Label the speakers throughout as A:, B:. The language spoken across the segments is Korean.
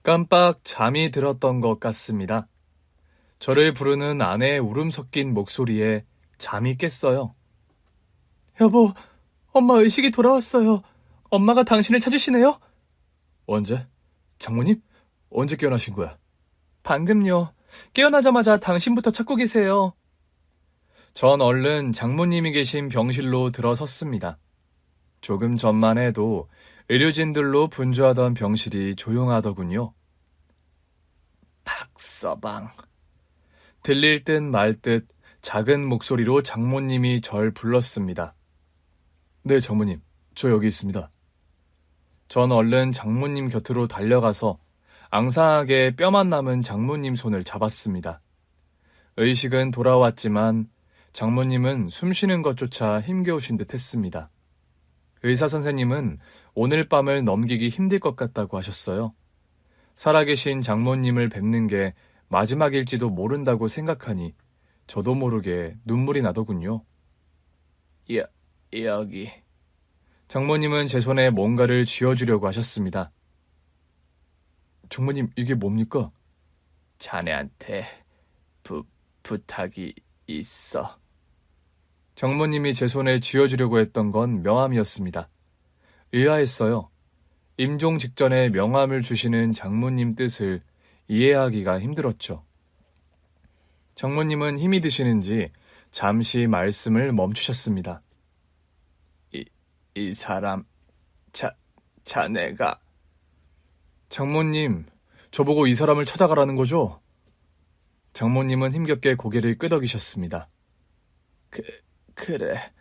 A: 깜빡 잠이 들었던 것 같습니다. 저를 부르는 아내의 울음 섞인 목소리에 잠이 깼어요. 여보, 엄마 의식이 돌아왔어요. 엄마가 당신을 찾으시네요? 언제? 장모님? 언제 깨어나신 거야? 방금요. 깨어나자마자 당신부터 찾고 계세요. 전 얼른 장모님이 계신 병실로 들어섰습니다. 조금 전만 해도 의료진들로 분주하던 병실이 조용하더군요. 박서방. 들릴 듯 말 듯 작은 목소리로 장모님이 절 불렀습니다. 네, 장모님. 저 여기 있습니다. 전 얼른 장모님 곁으로 달려가서 앙상하게 뼈만 남은 장모님 손을 잡았습니다. 의식은 돌아왔지만 장모님은 숨쉬는 것조차 힘겨우신 듯 했습니다. 의사 선생님은 오늘 밤을 넘기기 힘들 것 같다고 하셨어요. 살아계신 장모님을 뵙는 게 마지막일지도 모른다고 생각하니 저도 모르게 눈물이 나더군요. 여기. 장모님은 제 손에 뭔가를 쥐어주려고 하셨습니다. 장모님, 이게 뭡니까? 자네한테 부탁이 있어. 장모님이 제 손에 쥐어주려고 했던 건 명함이었습니다. 의아했어요. 임종 직전에 명함을 주시는 장모님 뜻을 이해하기가 힘들었죠. 장모님은 힘이 드시는지 잠시 말씀을 멈추셨습니다. 이 사람, 자네가. 장모님, 저보고 이 사람을 찾아가라는 거죠? 장모님은 힘겹게 고개를 끄덕이셨습니다. 그래,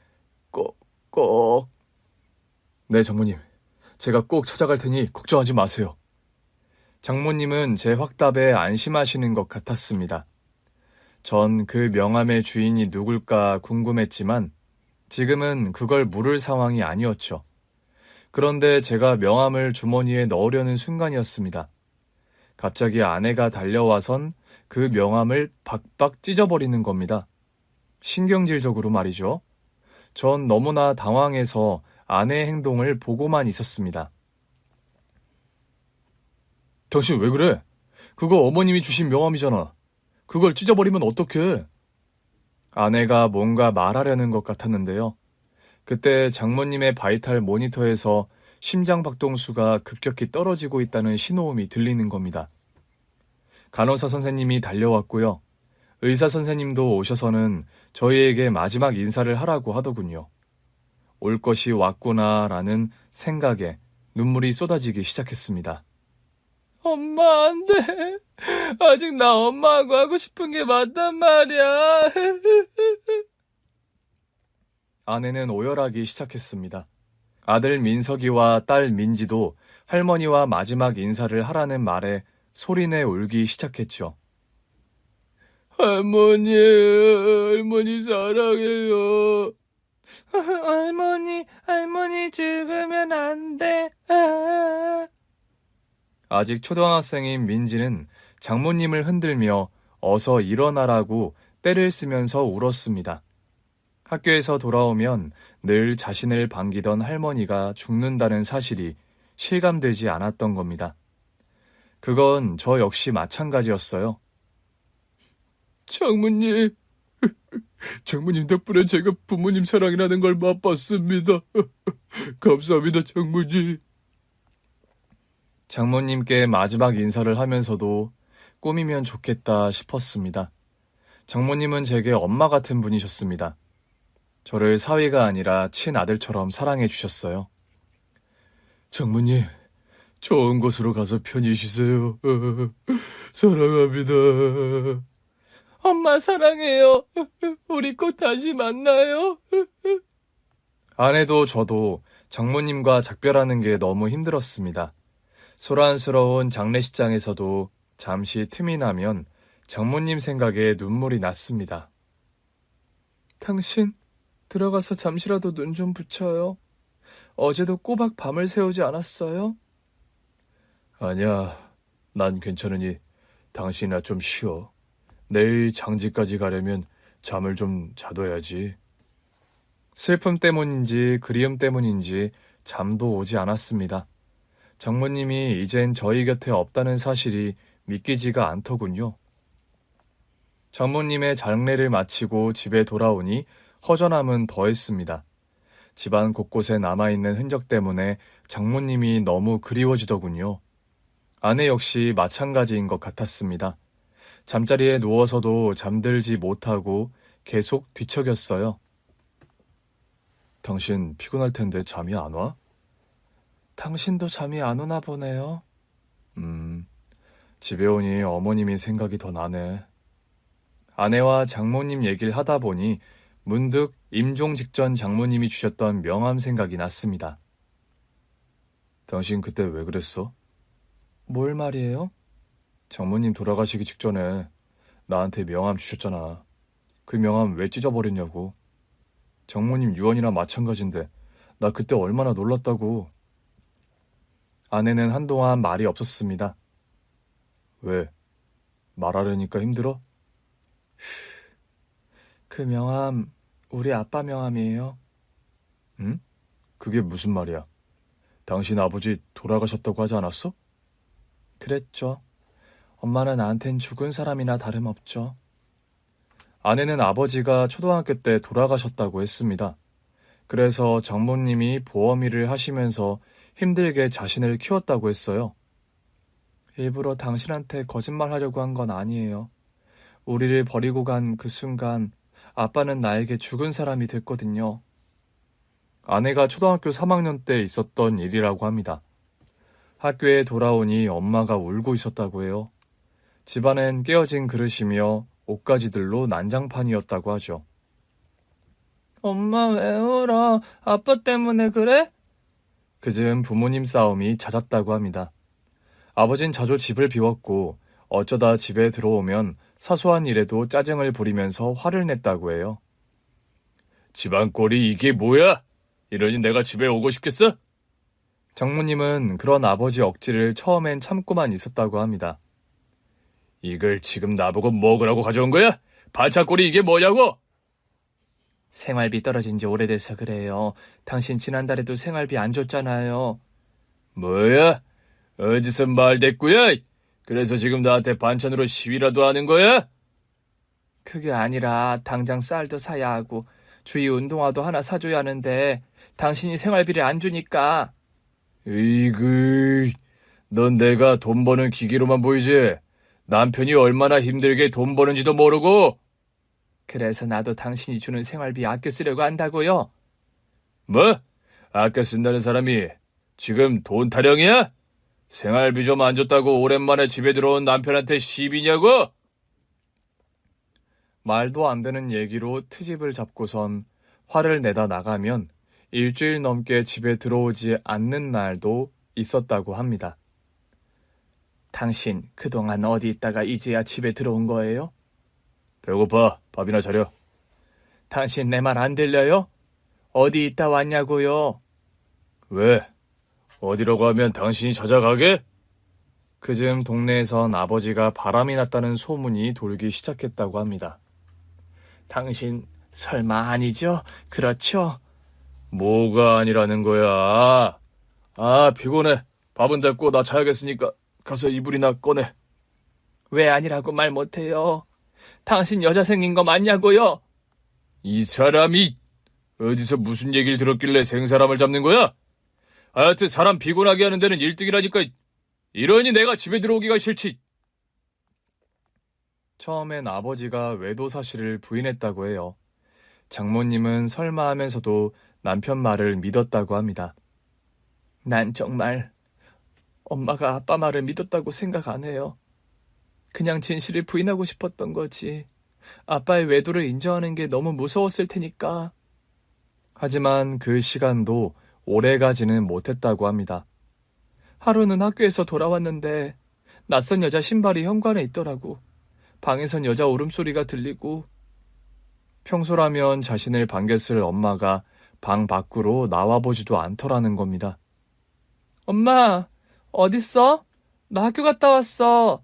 A: 꼭. 네, 장모님. 제가 꼭 찾아갈 테니 걱정하지 마세요. 장모님은 제 확답에 안심하시는 것 같았습니다. 전 그 명함의 주인이 누굴까 궁금했지만 지금은 그걸 물을 상황이 아니었죠. 그런데 제가 명함을 주머니에 넣으려는 순간이었습니다. 갑자기 아내가 달려와선 그 명함을 박박 찢어버리는 겁니다. 신경질적으로 말이죠. 전 너무나 당황해서 아내의 행동을 보고만 있었습니다. 당신 왜 그래? 그거 어머님이 주신 명함이잖아. 그걸 찢어버리면 어떡해? 아내가 뭔가 말하려는 것 같았는데요. 그때 장모님의 바이탈 모니터에서 심장 박동수가 급격히 떨어지고 있다는 신호음이 들리는 겁니다. 간호사 선생님이 달려왔고요. 의사 선생님도 오셔서는 저희에게 마지막 인사를 하라고 하더군요. 올 것이 왔구나라는 생각에 눈물이 쏟아지기 시작했습니다. 엄마, 안 돼. 아직 나 엄마하고 하고 싶은 게 맞단 말이야. 아내는 오열하기 시작했습니다. 아들 민석이와 딸 민지도 할머니와 마지막 인사를 하라는 말에 소리내 울기 시작했죠. 할머니 사랑해요. 할머니 죽으면 안 돼. 아직 초등학생인 민지는 장모님을 흔들며 어서 일어나라고 떼를 쓰면서 울었습니다. 학교에서 돌아오면 늘 자신을 반기던 할머니가 죽는다는 사실이 실감되지 않았던 겁니다. 그건 저 역시 마찬가지였어요. 장모님 덕분에 제가 부모님 사랑이라는 걸 맛봤습니다. 감사합니다, 장모님. 장모님께 마지막 인사를 하면서도 꿈이면 좋겠다 싶었습니다. 장모님은 제게 엄마 같은 분이셨습니다. 저를 사위가 아니라 친아들처럼 사랑해 주셨어요. 장모님, 좋은 곳으로 가서 편히 쉬세요. 사랑합니다. 엄마 사랑해요. 우리 꼭 다시 만나요. 아내도 저도 장모님과 작별하는 게 너무 힘들었습니다. 소란스러운 장례식장에서도 잠시 틈이 나면 장모님 생각에 눈물이 났습니다. 당신 들어가서 잠시라도 눈 좀 붙여요. 어제도 꼬박 밤을 새우지 않았어요? 아니야, 난 괜찮으니 당신이나 좀 쉬어. 내일 장지까지 가려면 잠을 좀 자둬야지. 슬픔 때문인지 그리움 때문인지 잠도 오지 않았습니다. 장모님이 이젠 저희 곁에 없다는 사실이 믿기지가 않더군요. 장모님의 장례를 마치고 집에 돌아오니 허전함은 더했습니다. 집안 곳곳에 남아있는 흔적 때문에 장모님이 너무 그리워지더군요. 아내 역시 마찬가지인 것 같았습니다. 잠자리에 누워서도 잠들지 못하고 계속 뒤척였어요. 당신 피곤할 텐데 잠이 안 와? 당신도 잠이 안 오나 보네요. 집에 오니 어머님이 생각이 더 나네. 아내와 장모님 얘기를 하다 보니 문득 임종 직전 장모님이 주셨던 명함 생각이 났습니다. 당신 그때 왜 그랬어? 뭘 말이에요? 장모님 돌아가시기 직전에 나한테 명함 주셨잖아. 그 명함 왜 찢어버렸냐고. 장모님 유언이나 마찬가지인데 나 그때 얼마나 놀랐다고. 아내는 한동안 말이 없었습니다. 왜? 말하려니까 힘들어? 그 명함 우리 아빠 명함이에요. 응? 그게 무슨 말이야? 당신 아버지 돌아가셨다고 하지 않았어? 그랬죠. 엄마는 나한텐 죽은 사람이나 다름없죠. 아내는 아버지가 초등학교 때 돌아가셨다고 했습니다. 그래서 장모님이 보험 일을 하시면서 힘들게 자신을 키웠다고 했어요. 일부러 당신한테 거짓말하려고 한 건 아니에요. 우리를 버리고 간 그 순간 아빠는 나에게 죽은 사람이 됐거든요. 아내가 초등학교 3학년 때 있었던 일이라고 합니다. 학교에 돌아오니 엄마가 울고 있었다고 해요. 집안엔 깨어진 그릇이며 옷가지들로 난장판이었다고 하죠. 엄마 왜 울어? 아빠 때문에 그래? 그즈음 부모님 싸움이 잦았다고 합니다. 아버진 자주 집을 비웠고 어쩌다 집에 들어오면 사소한 일에도 짜증을 부리면서 화를 냈다고 해요. 집안 꼴이 이게 뭐야? 이러니 내가 집에 오고 싶겠어? 장모님은 그런 아버지 억지를 처음엔 참고만 있었다고 합니다. 이걸 지금 나보고 먹으라고 가져온 거야? 반찬꼴이 이게 뭐냐고? 생활비 떨어진 지 오래돼서 그래요. 당신 지난달에도 생활비 안 줬잖아요. 뭐야? 어디서 말대꾸야? 그래서 지금 나한테 반찬으로 시위라도 하는 거야? 그게 아니라 당장 쌀도 사야 하고 주위 운동화도 하나 사줘야 하는데 당신이 생활비를 안 주니까. 으이그, 넌 내가 돈 버는 기계로만 보이지? 남편이 얼마나 힘들게 돈 버는지도 모르고. 그래서 나도 당신이 주는 생활비 아껴 쓰려고 한다고요. 뭐? 아껴 쓴다는 사람이 지금 돈 타령이야? 생활비 좀 안 줬다고 오랜만에 집에 들어온 남편한테 시비냐고? 말도 안 되는 얘기로 트집을 잡고선 화를 내다 나가면 일주일 넘게 집에 들어오지 않는 날도 있었다고 합니다. 당신 그동안 어디 있다가 이제야 집에 들어온 거예요? 배고파. 밥이나 차려. 당신 내 말 안 들려요? 어디 있다 왔냐고요? 왜? 어디라고 하면 당신이 찾아가게? 그즈음 동네에선 아버지가 바람이 났다는 소문이 돌기 시작했다고 합니다. 당신 설마 아니죠? 그렇죠? 뭐가 아니라는 거야? 피곤해. 밥은 됐고 나 자야겠으니까 가서 이불이나 꺼내. 왜 아니라고 말 못해요? 당신 여자 생긴 거 맞냐고요? 이 사람이 어디서 무슨 얘기를 들었길래 생사람을 잡는 거야? 하여튼 사람 피곤하게 하는 데는 1등이라니까. 이러니 내가 집에 들어오기가 싫지. 처음엔 아버지가 외도 사실을 부인했다고 해요. 장모님은 설마 하면서도 남편 말을 믿었다고 합니다. 난 정말 엄마가 아빠 말을 믿었다고 생각 안 해요. 그냥 진실을 부인하고 싶었던 거지. 아빠의 외도를 인정하는 게 너무 무서웠을 테니까. 하지만 그 시간도 오래 가지는 못했다고 합니다. 하루는 학교에서 돌아왔는데 낯선 여자 신발이 현관에 있더라고. 방에선 여자 울음소리가 들리고 평소라면 자신을 반겼을 엄마가 방 밖으로 나와보지도 않더라는 겁니다. 엄마, 어딨어? 나 학교 갔다 왔어.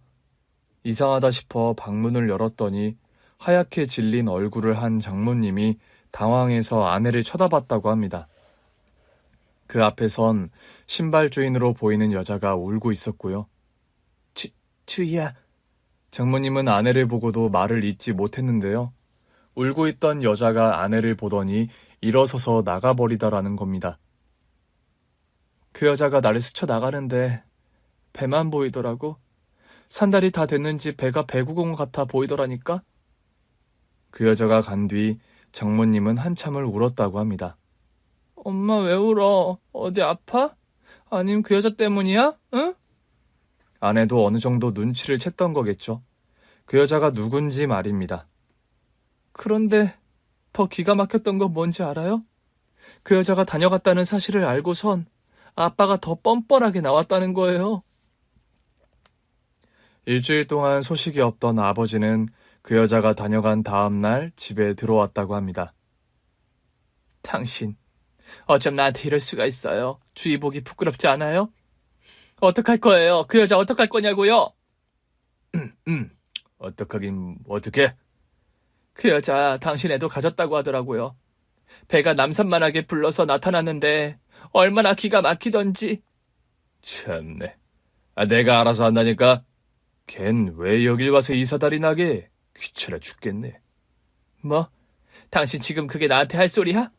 A: 이상하다 싶어 방문을 열었더니 하얗게 질린 얼굴을 한 장모님이 당황해서 아내를 쳐다봤다고 합니다. 그 앞에선 신발 주인으로 보이는 여자가 울고 있었고요. 주희야. 장모님은 아내를 보고도 말을 잇지 못했는데요. 울고 있던 여자가 아내를 보더니 일어서서 나가버리다라는 겁니다. 그 여자가 나를 스쳐 나가는데 배만 보이더라고. 산달이 다 됐는지 배가 배구공 같아 보이더라니까. 그 여자가 간 뒤 장모님은 한참을 울었다고 합니다. 엄마 왜 울어? 어디 아파? 아님 그 여자 때문이야? 응? 아내도 어느 정도 눈치를 챘던 거겠죠. 그 여자가 누군지 말입니다. 그런데 더 기가 막혔던 건 뭔지 알아요? 그 여자가 다녀갔다는 사실을 알고선 아빠가 더 뻔뻔하게 나왔다는 거예요. 일주일 동안 소식이 없던 아버지는 그 여자가 다녀간 다음 날 집에 들어왔다고 합니다. 당신, 어쩜 나한테 이럴 수가 있어요? 주의 보기 부끄럽지 않아요? 어떡할 거예요? 그 여자 어떡할 거냐고요? 어떡하긴 어떡해? 그 여자 당신 애도 가졌다고 하더라고요. 배가 남산만하게 불러서 나타났는데 얼마나 기가 막히던지. 참네. 내가 알아서 한다니까. 걘 왜 여길 와서 이사다리 나게? 귀찮아 죽겠네. 뭐? 당신 지금 그게 나한테 할 소리야?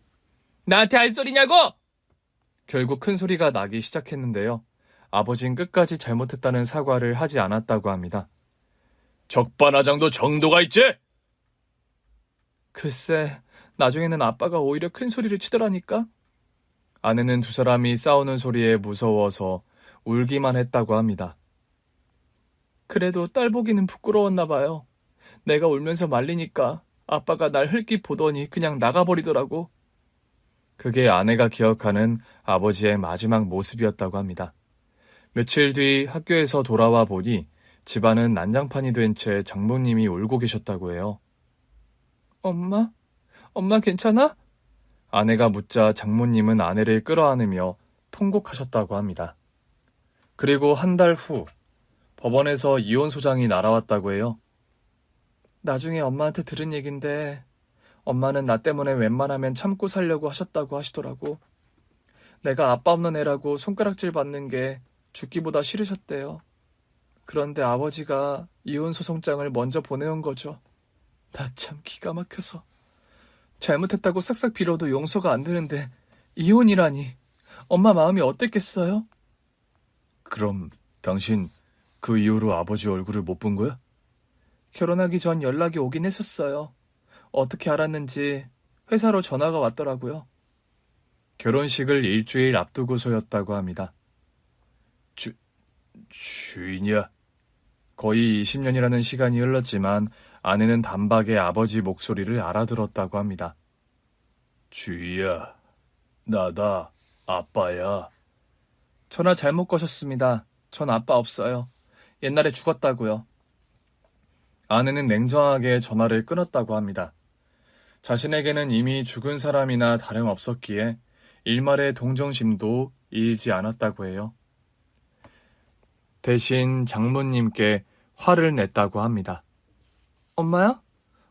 A: 나한테 할 소리냐고! 결국 큰 소리가 나기 시작했는데요. 아버진 끝까지 잘못했다는 사과를 하지 않았다고 합니다. 적반하장도 정도가 있지? 글쎄, 나중에는 아빠가 오히려 큰 소리를 치더라니까. 아내는 두 사람이 싸우는 소리에 무서워서 울기만 했다고 합니다. 그래도 딸 보기는 부끄러웠나 봐요. 내가 울면서 말리니까 아빠가 날 흘낏 보더니 그냥 나가버리더라고. 그게 아내가 기억하는 아버지의 마지막 모습이었다고 합니다. 며칠 뒤 학교에서 돌아와 보니 집안은 난장판이 된 채 장모님이 울고 계셨다고 해요. 엄마? 엄마 괜찮아? 아내가 묻자 장모님은 아내를 끌어안으며 통곡하셨다고 합니다. 그리고 한 달 후 법원에서 이혼 소장이 날아왔다고 해요. 나중에 엄마한테 들은 얘긴데 엄마는 나 때문에 웬만하면 참고 살려고 하셨다고 하시더라고. 내가 아빠 없는 애라고 손가락질 받는 게 죽기보다 싫으셨대요. 그런데 아버지가 이혼 소송장을 먼저 보내온 거죠. 나 참 기가 막혀서. 잘못했다고 싹싹 빌어도 용서가 안 되는데 이혼이라니. 엄마 마음이 어땠겠어요? 그럼 당신 그 이후로 아버지 얼굴을 못 본 거야? 결혼하기 전 연락이 오긴 했었어요. 어떻게 알았는지 회사로 전화가 왔더라고요. 결혼식을 일주일 앞두고서였다고 합니다. 주인이야? 거의 20년이라는 시간이 흘렀지만 아내는 단박에 아버지 목소리를 알아들었다고 합니다. 주희야, 나다, 아빠야. 전화 잘못 거셨습니다. 전 아빠 없어요. 옛날에 죽었다고요. 아내는 냉정하게 전화를 끊었다고 합니다. 자신에게는 이미 죽은 사람이나 다름없었기에 일말의 동정심도 일지 않았다고 해요. 대신 장모님께 화를 냈다고 합니다. 엄마야?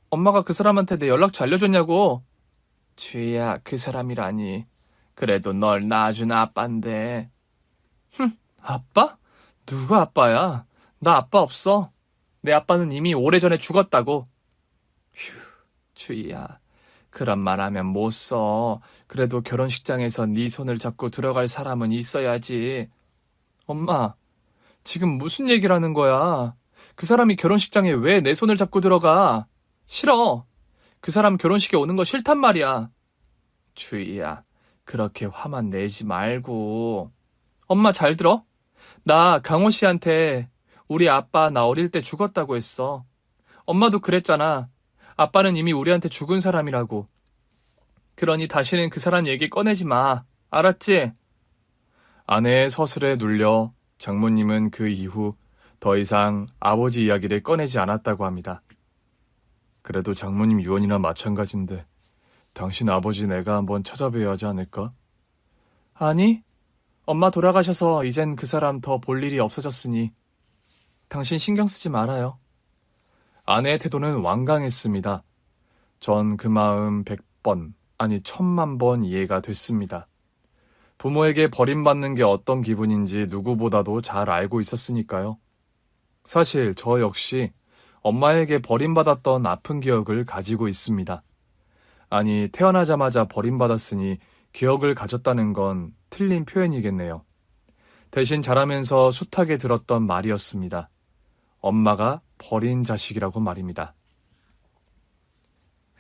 A: 엄마가 그 사람한테 내 연락처 알려줬냐고. 주희야, 그 사람이라니. 그래도 널 낳아준 아빠인데. 아빠? 누가 아빠야? 나 아빠 없어. 내 아빠는 이미 오래전에 죽었다고. 휴, 주희야. 그런 말 하면 못 써. 그래도 결혼식장에서 네 손을 잡고 들어갈 사람은 있어야지. 엄마, 지금 무슨 얘기를 하는 거야? 그 사람이 결혼식장에 왜 내 손을 잡고 들어가? 싫어. 그 사람 결혼식에 오는 거 싫단 말이야. 주희야, 그렇게 화만 내지 말고. 엄마 잘 들어? 나 강호 씨한테 우리 아빠 나 어릴 때 죽었다고 했어. 엄마도 그랬잖아. 아빠는 이미 우리한테 죽은 사람이라고. 그러니 다시는 그 사람 얘기 꺼내지 마. 알았지? 아내의 서술에 눌려 장모님은 그 이후 더 이상 아버지 이야기를 꺼내지 않았다고 합니다. 그래도 장모님 유언이나 마찬가지인데 당신 아버지 내가 한번 찾아뵈야 하지 않을까? 아니, 엄마 돌아가셔서 이젠 그 사람 더 볼 일이 없어졌으니 당신 신경 쓰지 말아요. 아내의 태도는 완강했습니다. 전 그 마음 100번, 아니 1000만 번 이해가 됐습니다. 부모에게 버림받는 게 어떤 기분인지 누구보다도 잘 알고 있었으니까요. 사실 저 역시 엄마에게 버림받았던 아픈 기억을 가지고 있습니다. 아니, 태어나자마자 버림받았으니 기억을 가졌다는 건 틀린 표현이겠네요. 대신 자라면서 숱하게 들었던 말이었습니다. 엄마가 버린 자식이라고 말입니다.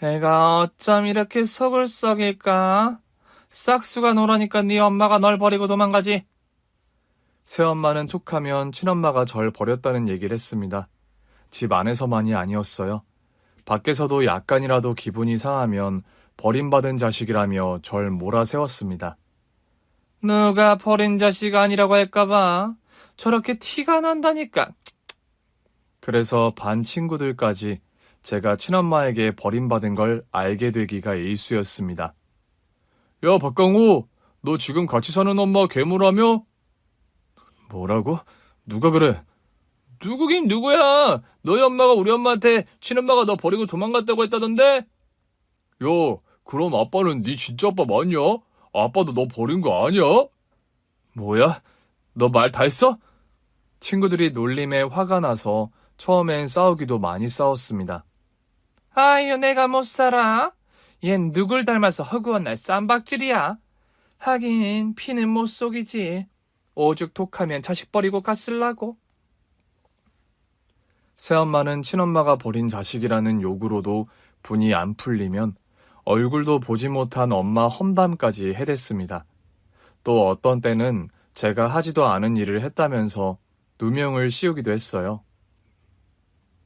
A: 애가 어쩜 이렇게 속을 썩일까? 싹수가 노라니까 네 엄마가 널 버리고 도망가지. 새엄마는 툭하면 친엄마가 절 버렸다는 얘기를 했습니다. 집 안에서만이 아니었어요. 밖에서도 약간이라도 기분이 상하면 버림받은 자식이라며 절 몰아세웠습니다. 누가 버린 자식 아니라고 할까봐 저렇게 티가 난다니까. 그래서 반 친구들까지 제가 친엄마에게 버림받은 걸 알게 되기가 일쑤였습니다. 야, 박강호, 너 지금 같이 사는 엄마 괴물하며? 뭐라고? 누가 그래? 누구긴 누구야? 너희 엄마가 우리 엄마한테 친엄마가 너 버리고 도망갔다고 했다던데? 야, 그럼 아빠는 네 진짜 아빠 맞냐? 아빠도 너 버린 거 아니야? 뭐야? 너 말 다 했어? 친구들이 놀림에 화가 나서 처음엔 싸우기도 많이 싸웠습니다. 아유, 내가 못 살아. 얜 누굴 닮아서 허구한 날 쌈박질이야. 하긴 피는 못 속이지. 오죽 독하면 자식 버리고 갔을라고. 새엄마는 친엄마가 버린 자식이라는 욕으로도 분이 안 풀리면 얼굴도 보지 못한 엄마 험담까지 해댔습니다. 또 어떤 때는 제가 하지도 않은 일을 했다면서 누명을 씌우기도 했어요.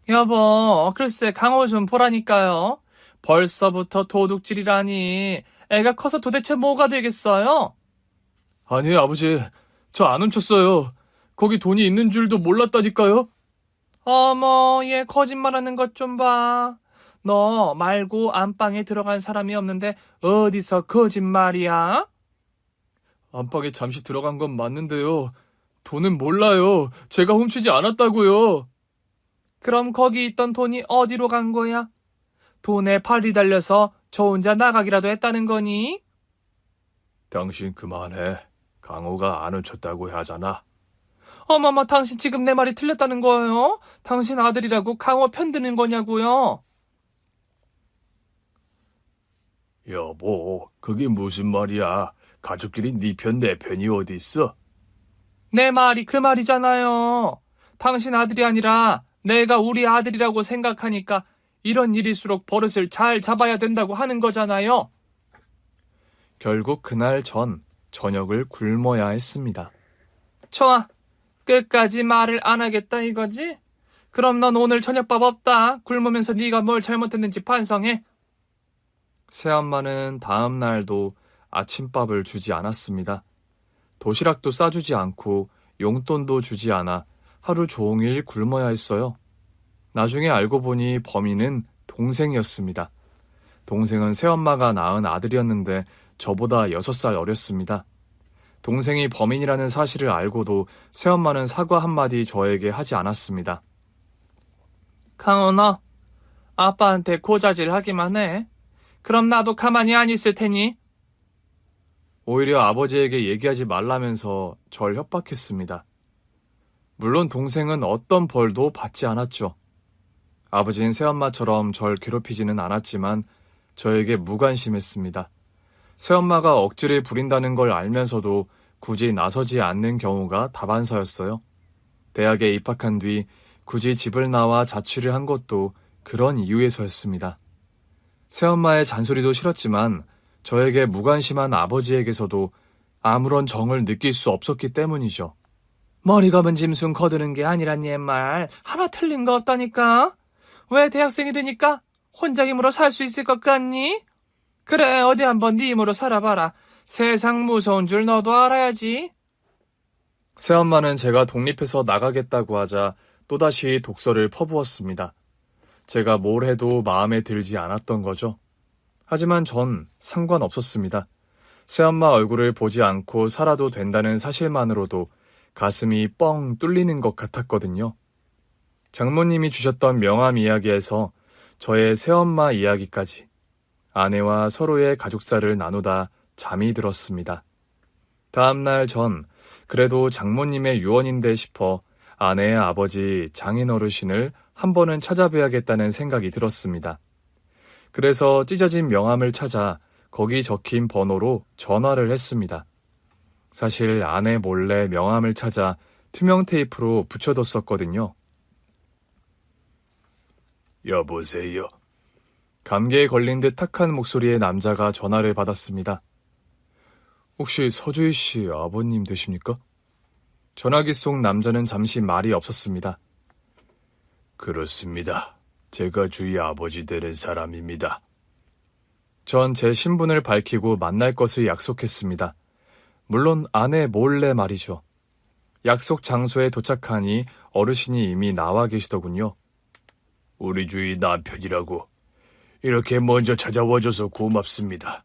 A: 여보, 글쎄 강호 좀 보라니까요. 벌써부터 도둑질이라니. 애가 커서 도대체 뭐가 되겠어요? 아니, 아버지, 저 안 훔쳤어요. 거기 돈이 있는 줄도 몰랐다니까요. 어머, 얘 거짓말하는 것 좀 봐. 너 말고 안방에 들어간 사람이 없는데 어디서 거짓말이야? 안방에 잠시 들어간 건 맞는데요. 돈은 몰라요. 제가 훔치지 않았다고요. 그럼 거기 있던 돈이 어디로 간 거야? 돈에 팔이 달려서 저 혼자 나가기라도 했다는 거니? 당신 그만해. 강호가 안 훔쳤다고 하잖아. 어머머, 당신 지금 내 말이 틀렸다는 거예요? 당신 아들이라고 강호 편드는 거냐고요? 여보, 그게 무슨 말이야? 가족끼리 네 편 내 편이 어디 있어? 내 말이 그 말이잖아요. 당신 아들이 아니라 내가 우리 아들이라고 생각하니까 이런 일일수록 버릇을 잘 잡아야 된다고 하는 거잖아요. 결국 그날 전 저녁을 굶어야 했습니다. 좋아. 끝까지 말을 안 하겠다 이거지? 그럼 넌 오늘 저녁밥 없다. 굶으면서 네가 뭘 잘못했는지 반성해. 새엄마는 다음 날도 아침밥을 주지 않았습니다. 도시락도 싸주지 않고 용돈도 주지 않아 하루 종일 굶어야 했어요. 나중에 알고 보니 범인은 동생이었습니다. 동생은 새엄마가 낳은 아들이었는데 저보다 6살 어렸습니다. 동생이 범인이라는 사실을 알고도 새엄마는 사과 한마디 저에게 하지 않았습니다. 강호, 너 아빠한테 고자질 하기만 해. 그럼 나도 가만히 안 있을 테니. 오히려 아버지에게 얘기하지 말라면서 절 협박했습니다. 물론 동생은 어떤 벌도 받지 않았죠. 아버지는 새엄마처럼 절 괴롭히지는 않았지만 저에게 무관심했습니다. 새엄마가 억지를 부린다는 걸 알면서도 굳이 나서지 않는 경우가 다반사였어요. 대학에 입학한 뒤 굳이 집을 나와 자취를 한 것도 그런 이유에서였습니다. 새엄마의 잔소리도 싫었지만 저에게 무관심한 아버지에게서도 아무런 정을 느낄 수 없었기 때문이죠. 머리 감은 짐승 거두는 게 아니란 옛말 하나 틀린 거 없다니까? 왜 대학생이 되니까 혼자 힘으로 살 수 있을 것 같니? 그래, 어디 한번 네 힘으로 살아봐라. 세상 무서운 줄 너도 알아야지. 새엄마는 제가 독립해서 나가겠다고 하자 또다시 독서를 퍼부었습니다. 제가 뭘 해도 마음에 들지 않았던 거죠. 하지만 전 상관없었습니다. 새엄마 얼굴을 보지 않고 살아도 된다는 사실만으로도 가슴이 뻥 뚫리는 것 같았거든요. 장모님이 주셨던 명함 이야기에서 저의 새엄마 이야기까지 아내와 서로의 가족사를 나누다 잠이 들었습니다. 다음날 전 그래도 장모님의 유언인데 싶어 아내의 아버지 장인 어르신을 한 번은 찾아뵈야겠다는 생각이 들었습니다. 그래서 찢어진 명함을 찾아 거기 적힌 번호로 전화를 했습니다. 사실 아내 몰래 명함을 찾아 투명 테이프로 붙여뒀었거든요. 여보세요. 감기에 걸린 듯 탁한 목소리의 남자가 전화를 받았습니다. 혹시 서주희 씨 아버님 되십니까? 전화기 속 남자는 잠시 말이 없었습니다. 그렇습니다. 제가 주희 아버지 되는 사람입니다. 전 제 신분을 밝히고 만날 것을 약속했습니다. 물론 아내 몰래 말이죠. 약속 장소에 도착하니 어르신이 이미 나와 계시더군요. 우리 주희 남편이라고. 이렇게 먼저 찾아와줘서 고맙습니다.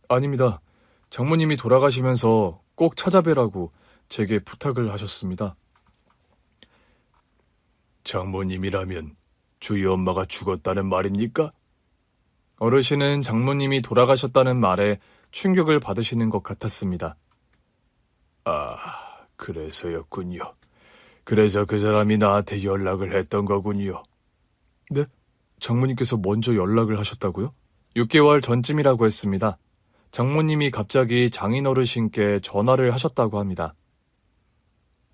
A: 아닙니다. 장모님이 돌아가시면서 꼭 찾아뵈라고 제게 부탁을 하셨습니다. 장모님이라면 주희 엄마가 죽었다는 말입니까? 어르신은 장모님이 돌아가셨다는 말에 충격을 받으시는 것 같았습니다. 아, 그래서였군요. 그래서 그 사람이 나한테 연락을 했던 거군요. 네? 장모님께서 먼저 연락을 하셨다고요? 6개월 전쯤이라고 했습니다. 장모님이 갑자기 장인 어르신께 전화를 하셨다고 합니다.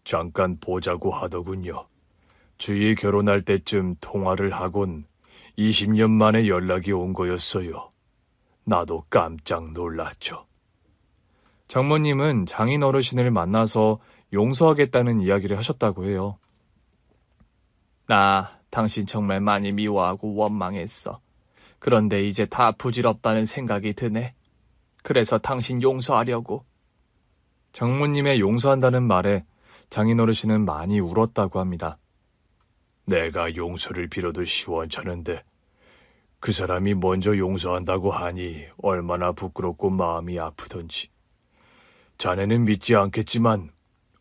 A: 잠깐 보자고 하더군요. 주희 결혼할 때쯤 통화를 하곤 20년 만에 연락이 온 거였어요. 나도 깜짝 놀랐죠. 장모님은 장인 어르신을 만나서 용서하겠다는 이야기를 하셨다고 해요. 나 당신 정말 많이 미워하고 원망했어. 그런데 이제 다 부질없다는 생각이 드네. 그래서 당신 용서하려고. 장모님의 용서한다는 말에 장인 어르신은 많이 울었다고 합니다. 내가 용서를 빌어도 시원찮은데 그 사람이 먼저 용서한다고 하니 얼마나 부끄럽고 마음이 아프던지. 자네는 믿지 않겠지만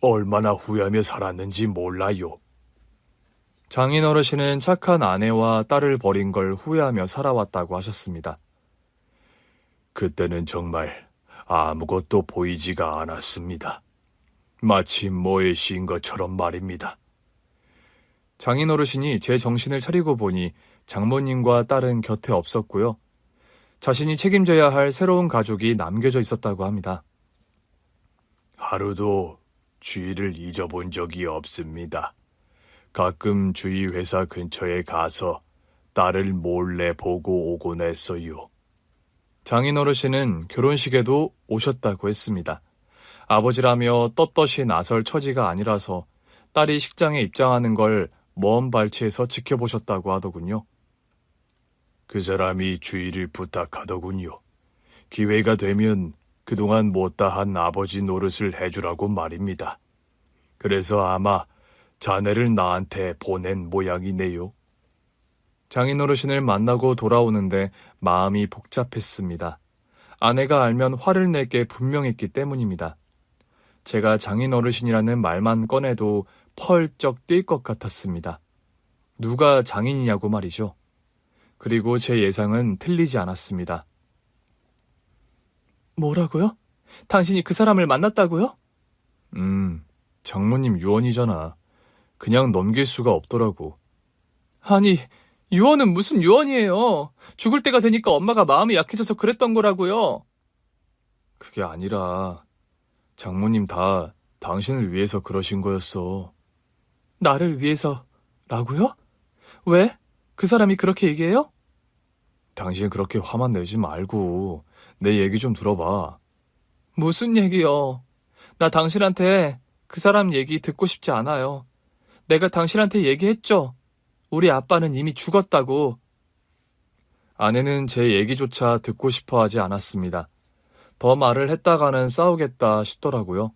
A: 얼마나 후회하며 살았는지 몰라요. 장인 어르신은 착한 아내와 딸을 버린 걸 후회하며 살아왔다고 하셨습니다. 그때는 정말 아무것도 보이지가 않았습니다. 마치 뭐에 씌인 것처럼 말입니다. 장인 어르신이 제 정신을 차리고 보니 장모님과 딸은 곁에 없었고요. 자신이 책임져야 할 새로운 가족이 남겨져 있었다고 합니다. 하루도 주희를 잊어본 적이 없습니다. 가끔 주희 회사 근처에 가서 딸을 몰래 보고 오곤 했어요. 장인 어르신은 결혼식에도 오셨다고 했습니다. 아버지라며 떳떳이 나설 처지가 아니라서 딸이 식장에 입장하는 걸 먼 발치에서 지켜보셨다고 하더군요. 그 사람이 주희를 부탁하더군요. 기회가 되면 그동안 못다한 아버지 노릇을 해주라고 말입니다. 그래서 아마 자네를 나한테 보낸 모양이네요. 장인 어르신을 만나고 돌아오는데 마음이 복잡했습니다. 아내가 알면 화를 낼 게 분명했기 때문입니다. 제가 장인 어르신이라는 말만 꺼내도 펄쩍 뛸 것 같았습니다. 누가 장인이냐고 말이죠. 그리고 제 예상은 틀리지 않았습니다. 뭐라고요? 당신이 그 사람을 만났다고요? 장모님 유언이잖아. 그냥 넘길 수가 없더라고. 아니, 유언은 무슨 유언이에요. 죽을 때가 되니까 엄마가 마음이 약해져서 그랬던 거라고요. 그게 아니라 장모님 다 당신을 위해서 그러신 거였어. 나를 위해서라고요? 왜? 그 사람이 그렇게 얘기해요? 당신 그렇게 화만 내지 말고 내 얘기 좀 들어봐. 무슨 얘기요? 나 당신한테 그 사람 얘기 듣고 싶지 않아요. 내가 당신한테 얘기했죠. 우리 아빠는 이미 죽었다고. 아내는 제 얘기조차 듣고 싶어 하지 않았습니다. 더 말을 했다가는 싸우겠다 싶더라고요.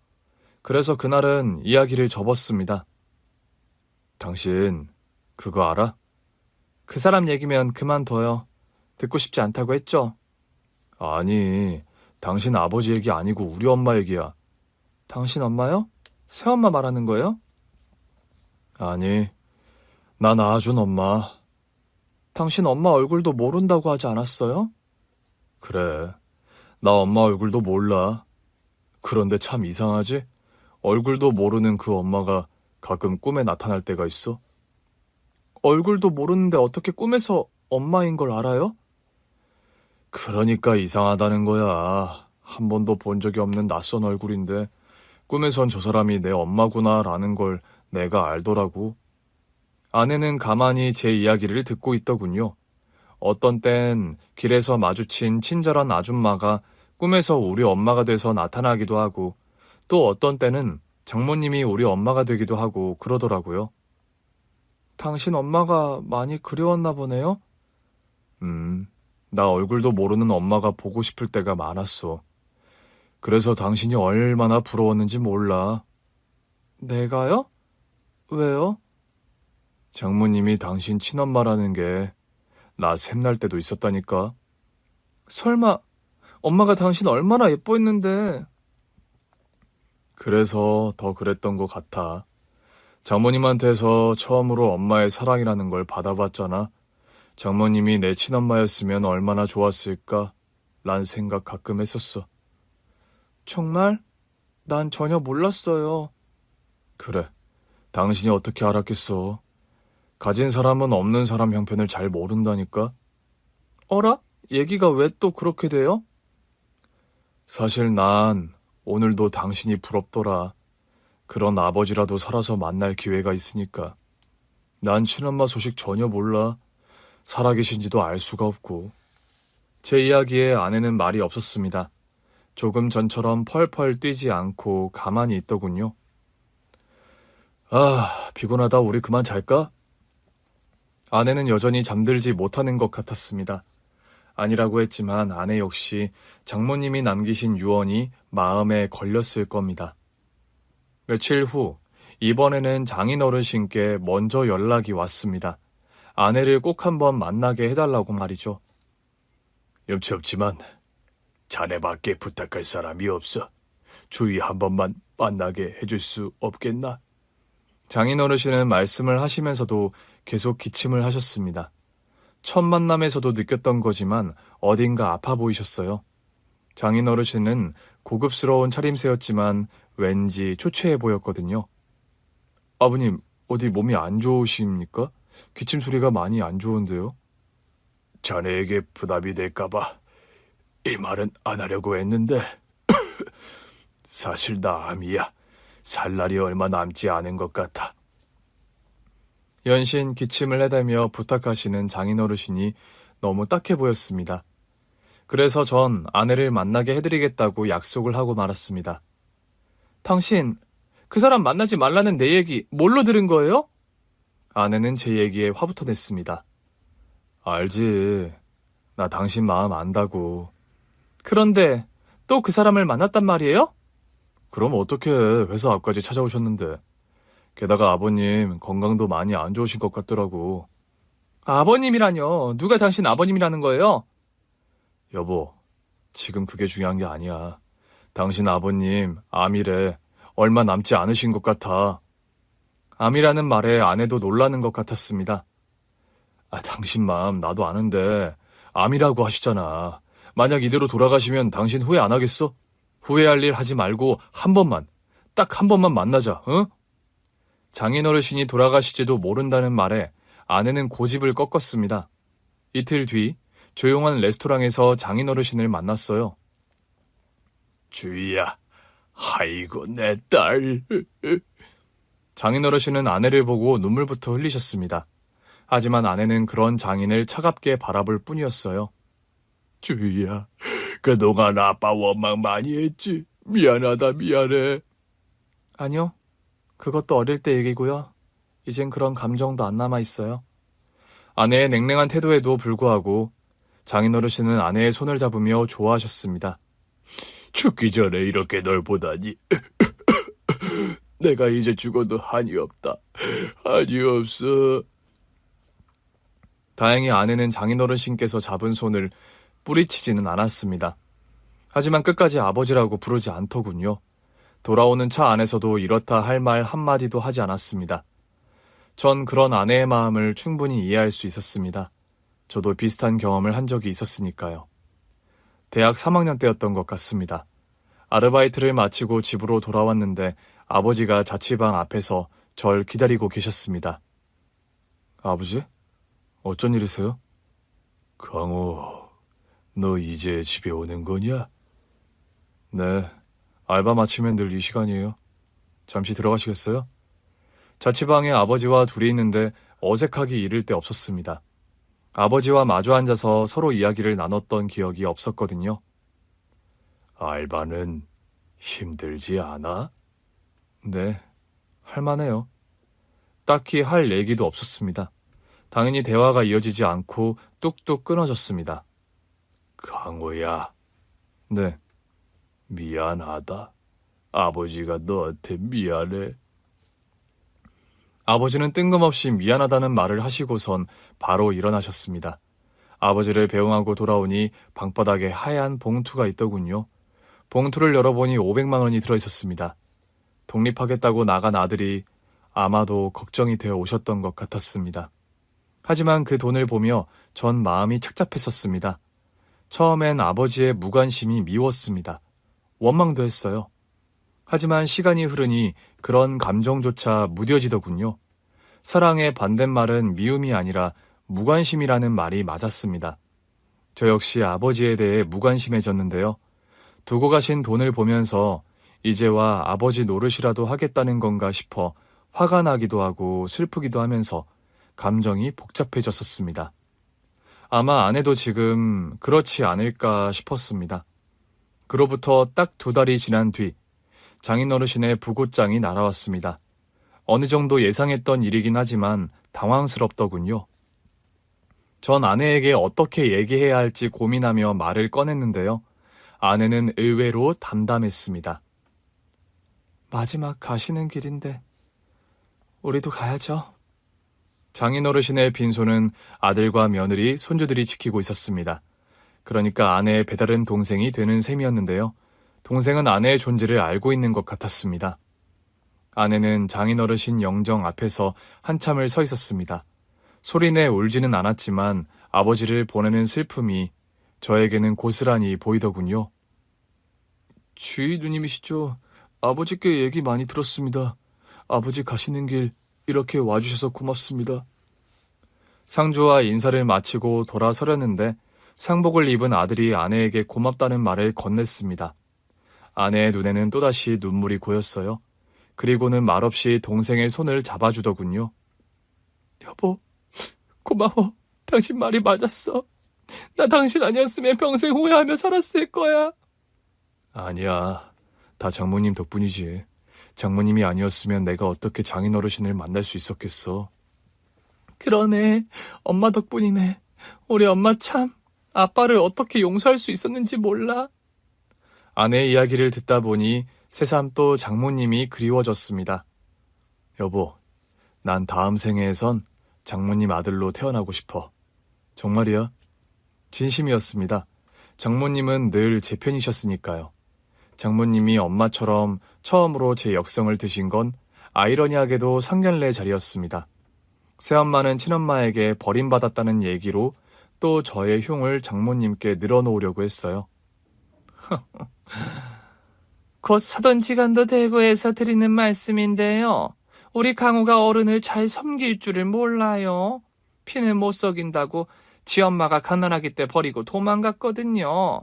A: 그래서 그날은 이야기를 접었습니다. 당신 그거 알아? 그 사람 얘기면 그만둬요. 듣고 싶지 않다고 했죠? 아니, 당신 아버지 얘기 아니고 우리 엄마 얘기야. 당신 엄마요? 새엄마 말하는 거예요? 아니, 나 낳아준 엄마. 당신 엄마 얼굴도 모른다고 하지 않았어요? 그래, 나 엄마 얼굴도 몰라. 그런데 참 이상하지? 얼굴도 모르는 그 엄마가 가끔 꿈에 나타날 때가 있어. 얼굴도 모르는데 어떻게 꿈에서 엄마인 걸 알아요? 그러니까 이상하다는 거야. 한 번도 본 적이 없는 낯선 얼굴인데 꿈에선 저 사람이 내 엄마구나라는 걸 내가 알더라고. 아내는 가만히 제 이야기를 듣고 있더군요. 어떤 땐 길에서 마주친 친절한 아줌마가 꿈에서 우리 엄마가 돼서 나타나기도 하고 또 어떤 때는 장모님이 우리 엄마가 되기도 하고 그러더라고요. 당신 엄마가 많이 그리웠나 보네요? 나 얼굴도 모르는 엄마가 보고 싶을 때가 많았어. 그래서 당신이 얼마나 부러웠는지 몰라. 내가요? 왜요? 장모님이 당신 친엄마라는 게 나 샘날 때도 있었다니까. 설마 엄마가 당신 얼마나 예뻐했는데. 그래서 더 그랬던 것 같아. 장모님한테서 처음으로 엄마의 사랑이라는 걸 받아봤잖아. 장모님이 내 친엄마였으면 얼마나 좋았을까? 란 생각 가끔 했었어. 정말? 난 전혀 몰랐어요. 그래. 당신이 어떻게 알았겠어. 가진 사람은 없는 사람 형편을 잘 모른다니까. 어라? 얘기가 왜 또 그렇게 돼요? 사실 난 오늘도 당신이 부럽더라. 그런 아버지라도 살아서 만날 기회가 있으니까. 난 친엄마 소식 전혀 몰라. 살아계신지도 알 수가 없고. 제 이야기에 아내는 말이 없었습니다. 조금 전처럼 펄펄 뛰지 않고 가만히 있더군요. 아, 피곤하다. 우리 그만 잘까? 아내는 여전히 잠들지 못하는 것 같았습니다. 아니라고 했지만 아내 역시 장모님이 남기신 유언이 마음에 걸렸을 겁니다. 며칠 후 이번에는 장인어르신께 먼저 연락이 왔습니다. 아내를 꼭 한번 만나게 해달라고 말이죠. 염치 없지만 자네밖에 부탁할 사람이 없어. 주위 한 번만 만나게 해줄 수 없겠나? 장인어르신은 말씀을 하시면서도 계속 기침을 하셨습니다. 첫 만남에서도 느꼈던 거지만 어딘가 아파 보이셨어요. 장인어르신은 고급스러운 차림새였지만 왠지 초췌해 보였거든요. 아버님, 어디 몸이 안 좋으십니까? 기침 소리가 많이 안 좋은데요. 자네에게 부담이 될까봐 이 말은 안 하려고 했는데 사실 나 암이야. 살 날이 얼마 남지 않은 것 같아. 연신 기침을 해대며 부탁하시는 장인어르신이 너무 딱해 보였습니다. 그래서 전 아내를 만나게 해드리겠다고 약속을 하고 말았습니다. 당신, 그 사람 만나지 말라는 내 얘기 뭘로 들은 거예요? 아내는 제 얘기에 화부터 냈습니다. 알지. 나 당신 마음 안다고. 그런데 또 그 사람을 만났단 말이에요? 그럼 어떻게 회사 앞까지 찾아오셨는데. 게다가 아버님 건강도 많이 안 좋으신 것 같더라고. 아버님이라뇨? 누가 당신 아버님이라는 거예요? 여보, 지금 그게 중요한 게 아니야. 당신 아버님 암이래. 얼마 남지 않으신 것 같아. 암이라는 말에 아내도 놀라는 것 같았습니다. 당신 마음 나도 아는데 암이라고 하시잖아. 만약 이대로 돌아가시면 당신 후회 안 하겠어? 후회할 일 하지 말고 한 번만, 딱 한 번만 만나자, 응? 장인어르신이 돌아가실지도 모른다는 말에 아내는 고집을 꺾었습니다. 이틀 뒤 조용한 레스토랑에서 장인어르신을 만났어요. 주희야, 아이고 내 딸. 장인어르신은 아내를 보고 눈물부터 흘리셨습니다. 하지만 아내는 그런 장인을 차갑게 바라볼 뿐이었어요. 주희야, 그동안 아빠 원망 많이 했지. 미안하다, 미안해. 아니요. 그것도 어릴 때 얘기고요. 이젠 그런 감정도 안 남아있어요. 아내의 냉랭한 태도에도 불구하고 장인어르신은 아내의 손을 잡으며 좋아하셨습니다. 죽기 전에 이렇게 널 보다니. 내가 이제 죽어도 한이 없다. 한이 없어. 다행히 아내는 장인어르신께서 잡은 손을 뿌리치지는 않았습니다. 하지만 끝까지 아버지라고 부르지 않더군요. 돌아오는 차 안에서도 이렇다 할 말 한마디도 하지 않았습니다. 전 그런 아내의 마음을 충분히 이해할 수 있었습니다. 저도 비슷한 경험을 한 적이 있었으니까요. 대학 3학년 때였던 것 같습니다. 아르바이트를 마치고 집으로 돌아왔는데 아버지가 자취방 앞에서 절 기다리고 계셨습니다. 아버지? 어쩐 일이세요? 강호, 너 이제 집에 오는 거냐? 네, 알바 마치면 늘 이 시간이에요. 잠시 들어가시겠어요? 자취방에 아버지와 둘이 있는데 어색하기 이를 데 없었습니다. 아버지와 마주 앉아서 서로 이야기를 나눴던 기억이 없었거든요. 알바는 힘들지 않아? 네, 할만해요. 딱히 할 얘기도 없었습니다. 당연히 대화가 이어지지 않고 뚝뚝 끊어졌습니다. 강호야. 네. 미안하다. 아버지가 너한테 미안해. 아버지는 뜬금없이 미안하다는 말을 하시고선 바로 일어나셨습니다. 아버지를 배웅하고 돌아오니 방바닥에 하얀 봉투가 있더군요. 봉투를 열어보니 500만 원이 들어있었습니다. 독립하겠다고 나간 아들이 아마도 걱정이 되어 오셨던 것 같았습니다. 하지만 그 돈을 보며 전 마음이 착잡했었습니다. 처음엔 아버지의 무관심이 미웠습니다. 원망도 했어요. 하지만 시간이 흐르니 그런 감정조차 무뎌지더군요. 사랑의 반대말은 미움이 아니라 무관심이라는 말이 맞았습니다. 저 역시 아버지에 대해 무관심해졌는데요. 두고 가신 돈을 보면서 이제와 아버지 노릇이라도 하겠다는 건가 싶어 화가 나기도 하고 슬프기도 하면서 감정이 복잡해졌었습니다. 아마 아내도 지금 그렇지 않을까 싶었습니다. 그로부터 딱 2달이 지난 뒤 장인어르신의 부고장이 날아왔습니다. 어느 정도 예상했던 일이긴 하지만 당황스럽더군요. 전 아내에게 어떻게 얘기해야 할지 고민하며 말을 꺼냈는데요. 아내는 의외로 담담했습니다. 마지막 가시는 길인데 우리도 가야죠. 장인어르신의 빈소는 아들과 며느리, 손주들이 지키고 있었습니다. 그러니까 아내의 배다른 동생이 되는 셈이었는데요. 동생은 아내의 존재를 알고 있는 것 같았습니다. 아내는 장인어르신 영정 앞에서 한참을 서 있었습니다. 소리내 울지는 않았지만 아버지를 보내는 슬픔이 저에게는 고스란히 보이더군요. 주의 누님이시죠? 아버지께 얘기 많이 들었습니다. 아버지 가시는 길 이렇게 와주셔서 고맙습니다. 상주와 인사를 마치고 돌아서려는데 상복을 입은 아들이 아내에게 고맙다는 말을 건넸습니다. 아내의 눈에는 또다시 눈물이 고였어요. 그리고는 말없이 동생의 손을 잡아주더군요. 여보, 고마워. 당신 말이 맞았어. 나 당신 아니었으면 평생 후회하며 살았을 거야. 아니야. 다 장모님 덕분이지. 장모님이 아니었으면 내가 어떻게 장인어르신을 만날 수 있었겠어. 그러네. 엄마 덕분이네. 우리 엄마 참 아빠를 어떻게 용서할 수 있었는지 몰라. 아내의 이야기를 듣다 보니 새삼 또 장모님이 그리워졌습니다. 여보, 난 다음 생애에선 장모님 아들로 태어나고 싶어. 정말이야? 진심이었습니다. 장모님은 늘 제 편이셨으니까요. 장모님이 엄마처럼 처음으로 제 역성을 드신 건 아이러니하게도 상견례 자리였습니다. 새엄마는 친엄마에게 버림받았다는 얘기로 또 저의 흉을 장모님께 늘어놓으려고 했어요. 곧 사돈지간도 되고 해서 드리는 말씀인데요. 우리 강우가 어른을 잘 섬길 줄을 몰라요. 피는 못 속인다고 지 엄마가 가난하기 때 버리고 도망갔거든요.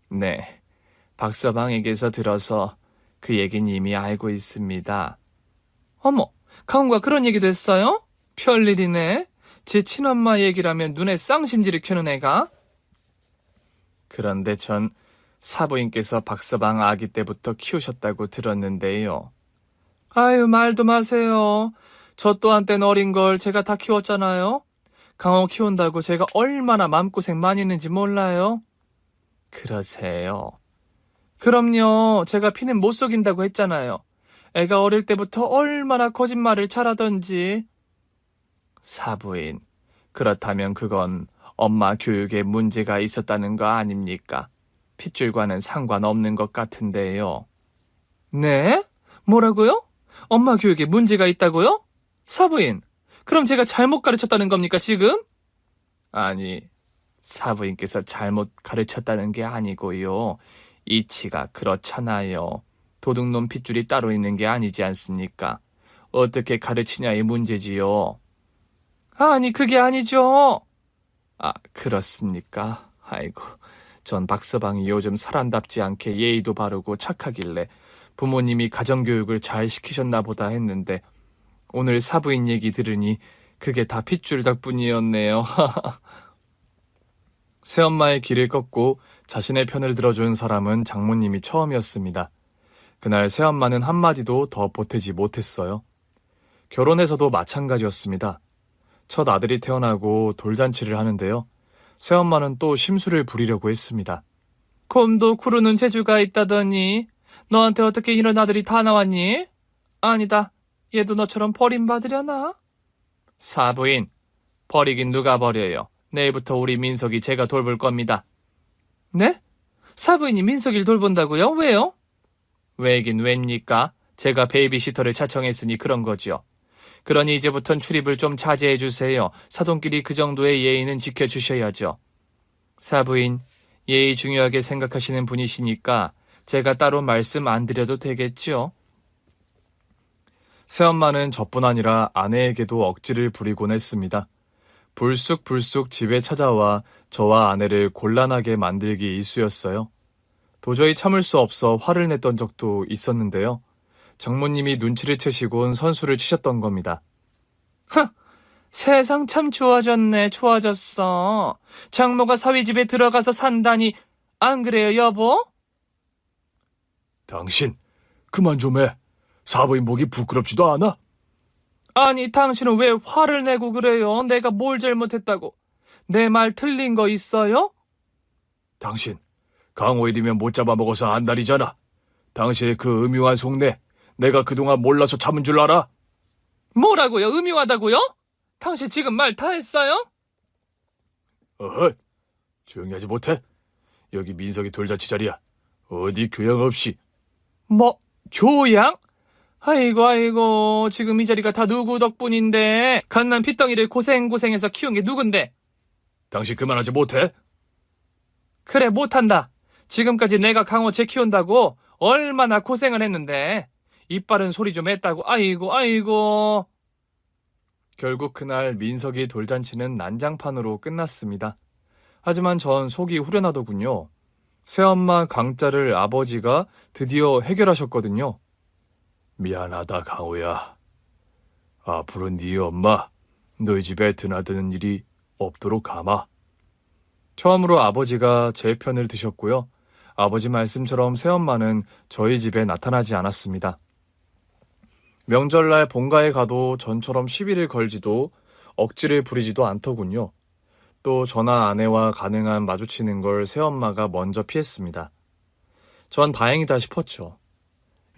A: 네, 박서방에게서 들어서 그 얘기는 이미 알고 있습니다. 어머, 강우가 그런 얘기도 했어요? 별일이네. 제 친엄마 얘기라면 눈에 쌍심지를 켜는 애가. 그런데 전 사부인께서 박서방 아기 때부터 키우셨다고 들었는데요. 아유, 말도 마세요. 저 또한 땐 어린 걸 제가 다 키웠잖아요. 강호 키운다고 제가 얼마나 마음고생 많이 했는지 몰라요? 그러세요. 그럼요. 제가 피는 못 속인다고 했잖아요. 애가 어릴 때부터 얼마나 거짓말을 잘하던지. 사부인, 그렇다면 그건 엄마 교육에 문제가 있었다는 거 아닙니까? 핏줄과는 상관없는 것 같은데요. 네? 뭐라고요? 엄마 교육에 문제가 있다고요? 사부인, 그럼 제가 잘못 가르쳤다는 겁니까, 지금? 아니, 사부인께서 잘못 가르쳤다는 게 아니고요. 이치가 그렇잖아요. 도둑놈 핏줄이 따로 있는 게 아니지 않습니까? 어떻게 가르치냐의 문제지요. 아니, 그게 아니죠. 아, 그렇습니까? 아이고, 전 박서방이 요즘 사람답지 않게 예의도 바르고 착하길래 부모님이 가정교육을 잘 시키셨나 보다 했는데 오늘 사부인 얘기 들으니 그게 다 핏줄 덕분이었네요. 새엄마의 길을 꺾고 자신의 편을 들어준 사람은 장모님이 처음이었습니다. 그날 새엄마는 한마디도 더 보태지 못했어요. 결혼해서도 마찬가지였습니다. 첫 아들이 태어나고 돌잔치를 하는데요. 새엄마는 또 심술을 부리려고 했습니다. 곰도 구르는 재주가 있다더니 너한테 어떻게 이런 아들이 다 나왔니? 아니다. 얘도 너처럼 버림받으려나? 사부인, 버리긴 누가 버려요. 내일부터 우리 민석이 제가 돌볼 겁니다. 네? 사부인이 민석이를 돌본다고요? 왜요? 왜긴 왜입니까? 제가 베이비시터를 차청했으니 그런 거죠. 그러니 이제부턴 출입을 좀 자제해 주세요. 사돈끼리 그 정도의 예의는 지켜주셔야죠. 사부인, 예의 중요하게 생각하시는 분이시니까 제가 따로 말씀 안 드려도 되겠죠? 새엄마는 저뿐 아니라 아내에게도 억지를 부리곤 했습니다. 불쑥불쑥 집에 찾아와 저와 아내를 곤란하게 만들기 일쑤였어요. 도저히 참을 수 없어 화를 냈던 적도 있었는데요. 장모님이 눈치를 채시곤 선수를 치셨던 겁니다. 흥! 세상 참 좋아졌네, 좋아졌어. 장모가 사위 집에 들어가서 산다니, 안 그래요, 여보?
B: 당신, 그만 좀 해. 사부인 보기 부끄럽지도 않아?
A: 아니, 당신은 왜 화를 내고 그래요? 내가 뭘 잘못했다고? 내 말 틀린 거 있어요?
B: 당신, 강호일이면 못 잡아먹어서 안달이잖아. 당신의 그 음흉한 속내, 내가 그동안 몰라서 참은 줄 알아?
A: 뭐라고요? 음흉하다고요? 당신 지금 말 다 했어요?
B: 어헛, 조용히 하지 못해? 여기 민석이 돌잔치 자리야. 어디 교양 없이.
A: 뭐, 교양? 아이고, 지금 이 자리가 다 누구 덕분인데, 갓난 핏덩이를 고생고생해서 키운 게 누군데?
B: 당신 그만하지 못해?
A: 그래, 못한다. 지금까지 내가 강호 재 키운다고 얼마나 고생을 했는데, 이빨은 소리 좀 했다고, 아이고. 결국 그날 민석이 돌잔치는 난장판으로 끝났습니다. 하지만 전 속이 후련하더군요. 새엄마 강짜를 아버지가 드디어 해결하셨거든요.
B: 미안하다, 강호야. 앞으로 네 엄마, 너희 집에 드나드는 일이 없도록 감아.
A: 처음으로 아버지가 제 편을 드셨고요. 아버지 말씀처럼 새엄마는 저희 집에 나타나지 않았습니다. 명절날 본가에 가도 전처럼 시비를 걸지도 억지를 부리지도 않더군요. 또 저나 아내와 가능한 마주치는 걸 새엄마가 먼저 피했습니다. 전 다행이다 싶었죠.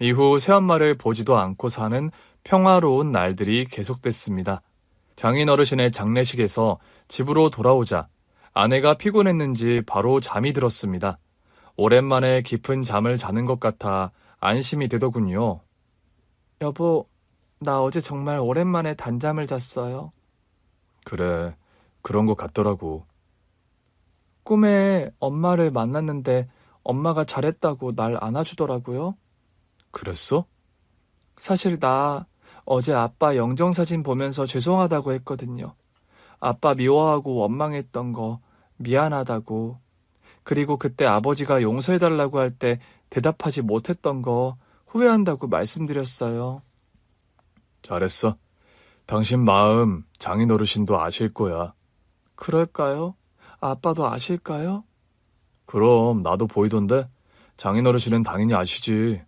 A: 이후 새엄마를 보지도 않고 사는 평화로운 날들이 계속됐습니다. 장인어르신의 장례식에서 집으로 돌아오자 아내가 피곤했는지 바로 잠이 들었습니다. 오랜만에 깊은 잠을 자는 것 같아 안심이 되더군요. 여보, 나 어제 정말 오랜만에 단잠을 잤어요.
B: 그래, 그런 것 같더라고.
A: 꿈에 엄마를 만났는데 엄마가 잘했다고 날 안아주더라고요.
B: 그랬어?
A: 사실 나 어제 아빠 영정사진 보면서 죄송하다고 했거든요. 아빠 미워하고 원망했던 거 미안하다고. 그리고 그때 아버지가 용서해달라고 할 때 대답하지 못했던 거 후회한다고 말씀드렸어요.
B: 잘했어. 당신 마음 장인어르신도 아실 거야.
A: 그럴까요? 아빠도 아실까요?
B: 그럼 나도 보이던데 장인어르신은 당연히 아시지.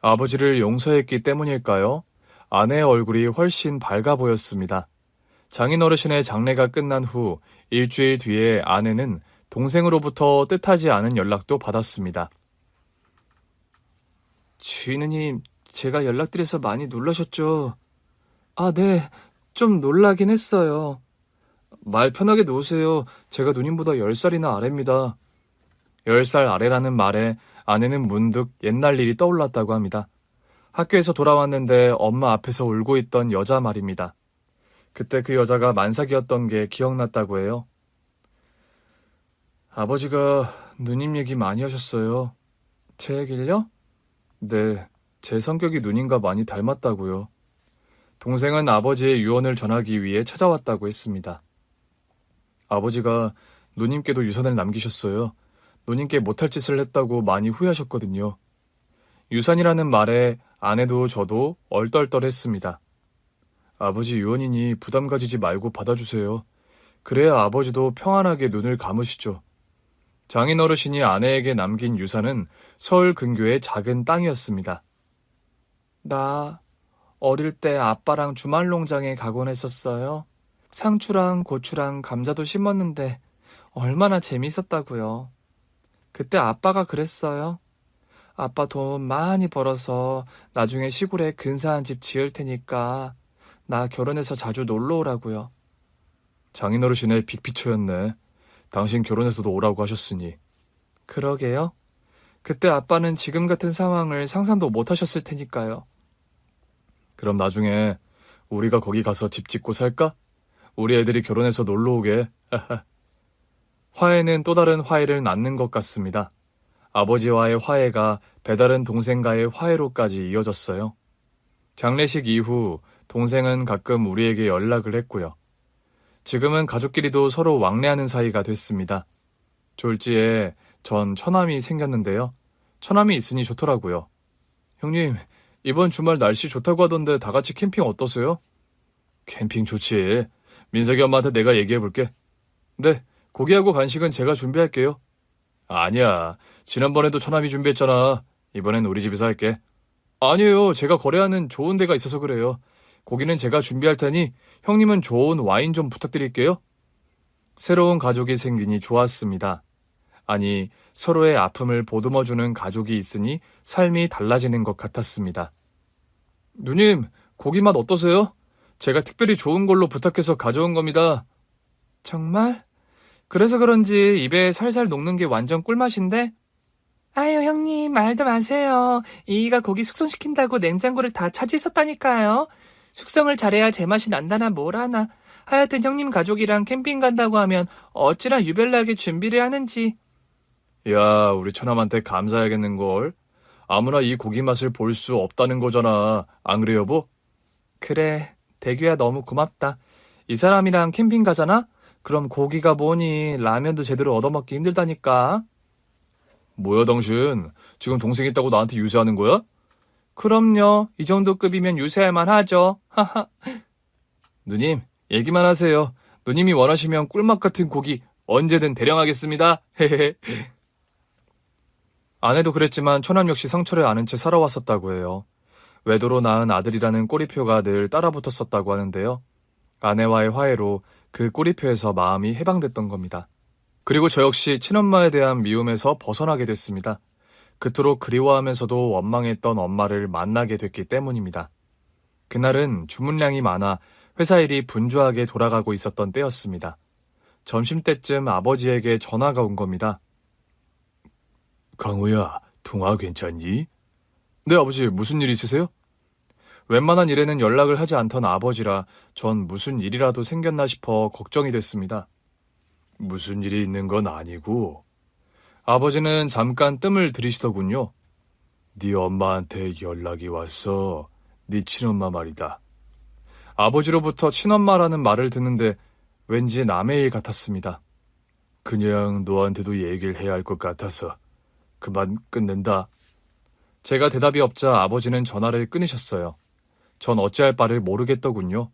A: 아버지를 용서했기 때문일까요? 아내의 얼굴이 훨씬 밝아 보였습니다. 장인어르신의 장례가 끝난 후 일주일 뒤에 아내는 동생으로부터 뜻하지 않은 연락도 받았습니다. 주인님, 제가 연락드려서 많이 놀라셨죠? 아, 네. 좀 놀라긴 했어요. 말 편하게 놓으세요. 제가 누님보다 10살이나 아래입니다. 10살 아래라는 말에 아내는 문득 옛날 일이 떠올랐다고 합니다. 학교에서 돌아왔는데 엄마 앞에서 울고 있던 여자 말입니다. 그때 그 여자가 만삭이었던 게 기억났다고 해요. 아버지가 누님 얘기 많이 하셨어요. 제 얘길요? 네, 제 성격이 누님과 많이 닮았다고요. 동생은 아버지의 유언을 전하기 위해 찾아왔다고 했습니다. 아버지가 누님께도 유산을 남기셨어요. 누님께 못할 짓을 했다고 많이 후회하셨거든요. 유산이라는 말에 아내도 저도 얼떨떨했습니다. 아버지 유언이니 부담 가지지 말고 받아주세요. 그래야 아버지도 평안하게 눈을 감으시죠. 장인어르신이 아내에게 남긴 유산은 서울 근교의 작은 땅이었습니다. 나 어릴 때 아빠랑 주말 농장에 가곤 했었어요. 상추랑 고추랑 감자도 심었는데 얼마나 재밌었다고요. 그때 아빠가 그랬어요. 아빠 돈 많이 벌어서 나중에 시골에 근사한 집 지을 테니까 나 결혼해서 자주 놀러 오라고요. 장인어르신의 빅피처였네. 당신 결혼해서도 오라고 하셨으니. 그러게요. 그때 아빠는 지금 같은 상황을 상상도 못 하셨을 테니까요. 그럼 나중에 우리가 거기 가서 집 짓고 살까? 우리 애들이 결혼해서 놀러 오게. 화해는 또 다른 화해를 낳는 것 같습니다. 아버지와의 화해가 배다른 동생과의 화해로까지 이어졌어요. 장례식 이후 동생은 가끔 우리에게 연락을 했고요. 지금은 가족끼리도 서로 왕래하는 사이가 됐습니다. 졸지에 전 처남이 생겼는데요. 처남이 있으니 좋더라고요. 형님, 이번 주말 날씨 좋다고 하던데 다 같이 캠핑 어떠세요? 캠핑 좋지. 민석이 엄마한테 내가 얘기해볼게. 네, 고기하고 간식은 제가 준비할게요. 아니야, 지난번에도 처남이 준비했잖아. 이번엔 우리 집에서 할게. 아니에요, 제가 거래하는 좋은 데가 있어서 그래요. 고기는 제가 준비할 테니 형님은 좋은 와인 좀 부탁드릴게요. 새로운 가족이 생기니 좋았습니다. 아니, 서로의 아픔을 보듬어주는 가족이 있으니 삶이 달라지는 것 같았습니다. 누님, 고기 맛 어떠세요? 제가 특별히 좋은 걸로 부탁해서 가져온 겁니다. 정말? 그래서 그런지 입에 살살 녹는 게 완전 꿀맛인데? 아유, 형님, 말도 마세요. 이이가 고기 숙성시킨다고 냉장고를 다 차지했었다니까요. 숙성을 잘해야 제맛이 난다나 뭐라나. 하여튼 형님 가족이랑 캠핑 간다고 하면 어찌나 유별나게 준비를 하는지. 야, 우리 처남한테 감사해야겠는걸. 아무나 이 고기 맛을 볼 수 없다는 거잖아. 안 그래, 여보? 그래, 대규야 너무 고맙다. 이 사람이랑 캠핑 가잖아? 그럼 고기가 뭐니 라면도 제대로 얻어먹기 힘들다니까. 뭐야 당신, 지금 동생 있다고 나한테 유세하는 거야? 그럼요, 이 정도 급이면 유세할만 하죠. 하하. 누님, 얘기만 하세요. 누님이 원하시면 꿀맛 같은 고기 언제든 대령하겠습니다. 헤헤헤. 아내도 그랬지만 처남 역시 상처를 아는 채 살아왔었다고 해요. 외도로 낳은 아들이라는 꼬리표가 늘 따라붙었었다고 하는데요. 아내와의 화해로 그 꼬리표에서 마음이 해방됐던 겁니다. 그리고 저 역시 친엄마에 대한 미움에서 벗어나게 됐습니다. 그토록 그리워하면서도 원망했던 엄마를 만나게 됐기 때문입니다. 그날은 주문량이 많아 회사 일이 분주하게 돌아가고 있었던 때였습니다. 점심때쯤 아버지에게 전화가 온 겁니다.
B: 강호야, 통화 괜찮니?
A: 네, 아버지, 무슨 일 있으세요? 웬만한 일에는 연락을 하지 않던 아버지라 전 무슨 일이라도 생겼나 싶어 걱정이 됐습니다.
B: 무슨 일이 있는 건 아니고
A: 아버지는 잠깐 뜸을 들이시더군요.
B: 네 엄마한테 연락이 왔어. 네 친엄마 말이다.
A: 아버지로부터 친엄마라는 말을 듣는데 왠지 남의 일 같았습니다.
B: 그냥 너한테도 얘기를 해야 할 것 같아서 그만 끊는다.
A: 제가 대답이 없자 아버지는 전화를 끊으셨어요. 전 어찌할 바를 모르겠더군요.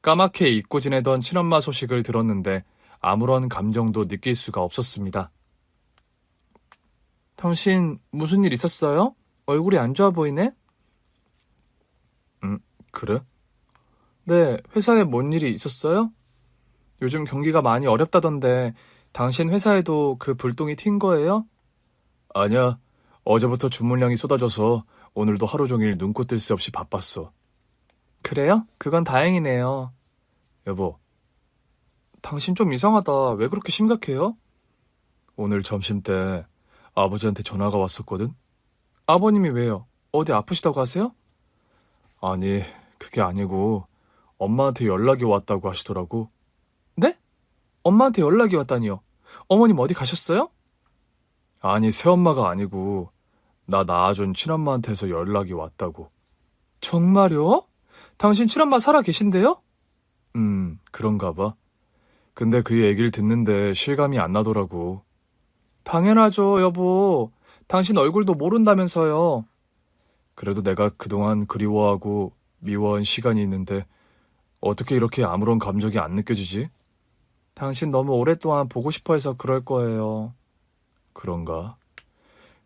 A: 까맣게 잊고 지내던 친엄마 소식을 들었는데 아무런 감정도 느낄 수가 없었습니다. 당신 무슨 일 있었어요? 얼굴이 안 좋아 보이네?
B: 그래?
A: 네, 회사에 뭔 일이 있었어요? 요즘 경기가 많이 어렵다던데 당신 회사에도 그 불똥이 튄 거예요?
B: 아니야. 어제부터 주문량이 쏟아져서 오늘도 하루 종일 눈코 뜰 새 없이 바빴어.
A: 그래요? 그건 다행이네요.
B: 여보,
A: 당신 좀 이상하다. 왜 그렇게 심각해요?
B: 오늘 점심 때 아버지한테 전화가 왔었거든?
A: 아버님이 왜요? 어디 아프시다고 하세요?
B: 아니, 그게 아니고 엄마한테 연락이 왔다고 하시더라고.
A: 네? 엄마한테 연락이 왔다니요. 어머님 어디 가셨어요?
B: 아니, 새엄마가 아니고 나 낳아준 친엄마한테서 연락이 왔다고.
A: 정말요? 당신 친엄마 살아 계신데요?
B: 그런가 봐. 근데 그 얘기를 듣는데 실감이 안 나더라고.
A: 당연하죠, 여보. 당신 얼굴도 모른다면서요.
B: 그래도 내가 그동안 그리워하고 미워한 시간이 있는데 어떻게 이렇게 아무런 감정이 안 느껴지지?
A: 당신 너무 오랫동안 보고 싶어 해서 그럴 거예요.
B: 그런가?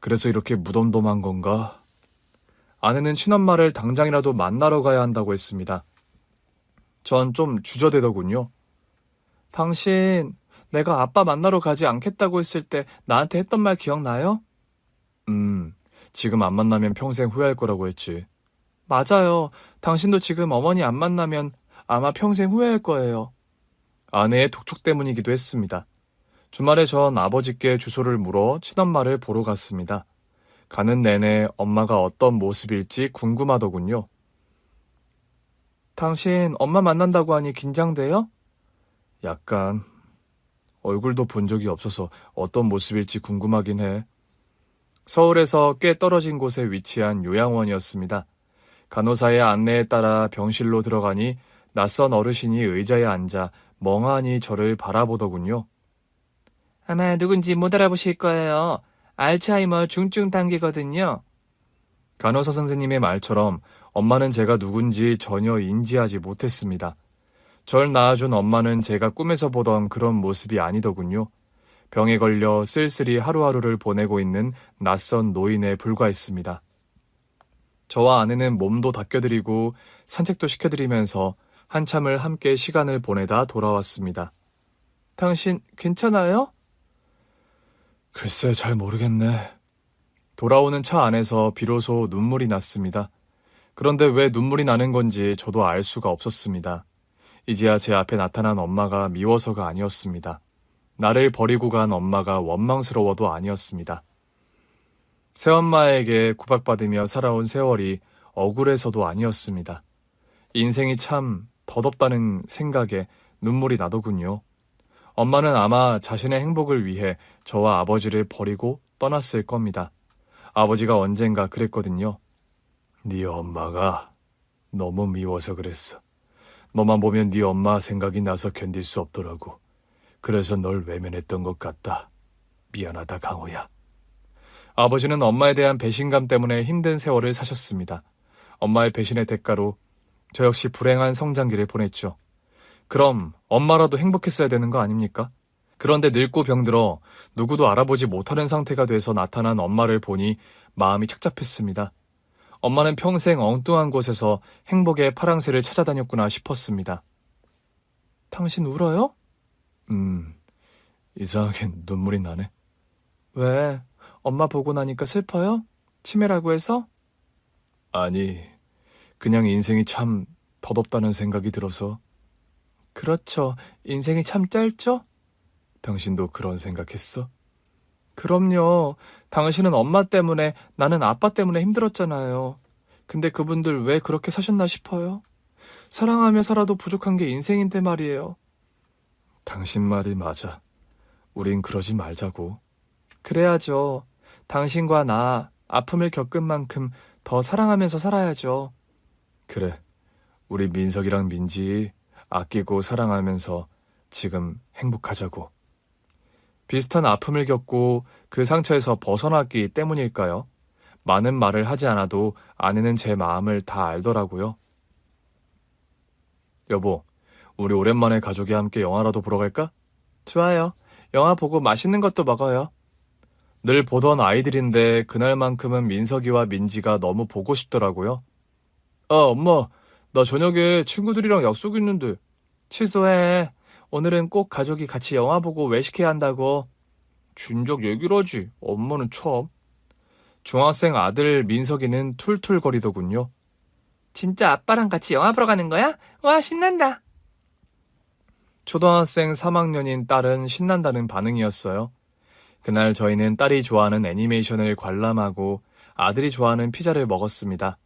B: 그래서 이렇게 무덤덤한 건가?
A: 아내는 친엄마를 당장이라도 만나러 가야 한다고 했습니다. 전 좀 주저되더군요. 당신, 내가 아빠 만나러 가지 않겠다고 했을 때 나한테 했던 말 기억나요?
B: 지금 안 만나면 평생 후회할 거라고 했지.
A: 맞아요. 당신도 지금 어머니 안 만나면 아마 평생 후회할 거예요. 아내의 독촉 때문이기도 했습니다. 주말에 전 아버지께 주소를 물어 친엄마를 보러 갔습니다. 가는 내내 엄마가 어떤 모습일지 궁금하더군요. 당신 엄마 만난다고 하니 긴장돼요?
B: 약간 얼굴도 본 적이 없어서 어떤 모습일지 궁금하긴 해.
A: 서울에서 꽤 떨어진 곳에 위치한 요양원이었습니다. 간호사의 안내에 따라 병실로 들어가니 낯선 어르신이 의자에 앉아 멍하니 저를 바라보더군요. 아마 누군지 못 알아보실 거예요. 알츠하이머 중증 단계거든요. 간호사 선생님의 말처럼 엄마는 제가 누군지 전혀 인지하지 못했습니다. 절 낳아준 엄마는 제가 꿈에서 보던 그런 모습이 아니더군요. 병에 걸려 쓸쓸히 하루하루를 보내고 있는 낯선 노인에 불과했습니다. 저와 아내는 몸도 닦여드리고 산책도 시켜드리면서 한참을 함께 시간을 보내다 돌아왔습니다. 당신 괜찮아요?
B: 글쎄, 잘 모르겠네.
A: 돌아오는 차 안에서 비로소 눈물이 났습니다. 그런데 왜 눈물이 나는 건지 저도 알 수가 없었습니다. 이제야 제 앞에 나타난 엄마가 미워서가 아니었습니다. 나를 버리고 간 엄마가 원망스러워도 아니었습니다. 새엄마에게 구박받으며 살아온 세월이 억울해서도 아니었습니다. 인생이 참 덧없다는 생각에 눈물이 나더군요. 엄마는 아마 자신의 행복을 위해 저와 아버지를 버리고 떠났을 겁니다. 아버지가 언젠가 그랬거든요.
B: 네 엄마가 너무 미워서 그랬어. 너만 보면 네 엄마 생각이 나서 견딜 수 없더라고. 그래서 널 외면했던 것 같다. 미안하다, 강호야.
A: 아버지는 엄마에 대한 배신감 때문에 힘든 세월을 사셨습니다. 엄마의 배신의 대가로 저 역시 불행한 성장기를 보냈죠. 그럼 엄마라도 행복했어야 되는 거 아닙니까? 그런데 늙고 병들어 누구도 알아보지 못하는 상태가 돼서 나타난 엄마를 보니 마음이 착잡했습니다. 엄마는 평생 엉뚱한 곳에서 행복의 파랑새를 찾아다녔구나 싶었습니다. 당신 울어요?
B: 이상하게 눈물이 나네.
A: 왜? 엄마 보고 나니까 슬퍼요? 치매라고 해서?
B: 아니, 그냥 인생이 참 덧없다는 생각이 들어서.
A: 그렇죠. 인생이 참 짧죠?
B: 당신도 그런 생각했어?
A: 그럼요. 당신은 엄마 때문에, 나는 아빠 때문에 힘들었잖아요. 근데 그분들 왜 그렇게 사셨나 싶어요. 사랑하며 살아도 부족한 게 인생인데 말이에요.
B: 당신 말이 맞아. 우린 그러지 말자고.
A: 그래야죠. 당신과 나 아픔을 겪은 만큼 더 사랑하면서 살아야죠.
B: 그래. 우리 민석이랑 민지 아끼고 사랑하면서 지금 행복하자고.
A: 비슷한 아픔을 겪고 그 상처에서 벗어났기 때문일까요? 많은 말을 하지 않아도 아내는 제 마음을 다 알더라고요.
B: 여보, 우리 오랜만에 가족이 함께 영화라도 보러 갈까?
A: 좋아요. 영화 보고 맛있는 것도 먹어요. 늘 보던 아이들인데 그날만큼은 민석이와 민지가 너무 보고 싶더라고요. 아, 엄마, 나 저녁에 친구들이랑 약속 있는데. 취소해. 오늘은 꼭 가족이 같이 영화 보고 외식해야 한다고. 진작 얘기를 하지. 엄마는 참. 중학생 아들 민석이는 툴툴거리더군요. 진짜 아빠랑 같이 영화 보러 가는 거야? 와, 신난다. 초등학생 3학년인 딸은 신난다는 반응이었어요. 그날 저희는 딸이 좋아하는 애니메이션을 관람하고 아들이 좋아하는 피자를 먹었습니다.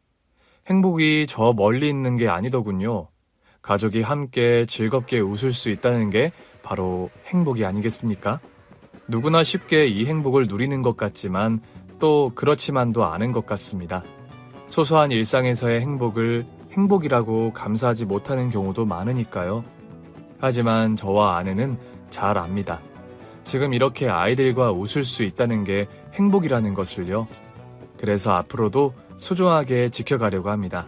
A: 행복이 저 멀리 있는 게 아니더군요. 가족이 함께 즐겁게 웃을 수 있다는 게 바로 행복이 아니겠습니까? 누구나 쉽게 이 행복을 누리는 것 같지만 또 그렇지만도 않은 것 같습니다. 소소한 일상에서의 행복을 행복이라고 감사하지 못하는 경우도 많으니까요. 하지만 저와 아내는 잘 압니다. 지금 이렇게 아이들과 웃을 수 있다는 게 행복이라는 것을요. 그래서 앞으로도 소중하게 지켜가려고 합니다.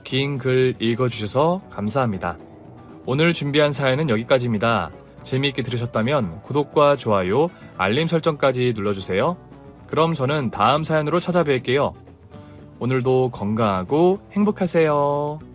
A: 긴 글 읽어주셔서 감사합니다. 오늘 준비한 사연은 여기까지입니다. 재미있게 들으셨다면 구독과 좋아요, 알림 설정까지 눌러주세요. 그럼 저는 다음 사연으로 찾아뵐게요. 오늘도 건강하고 행복하세요.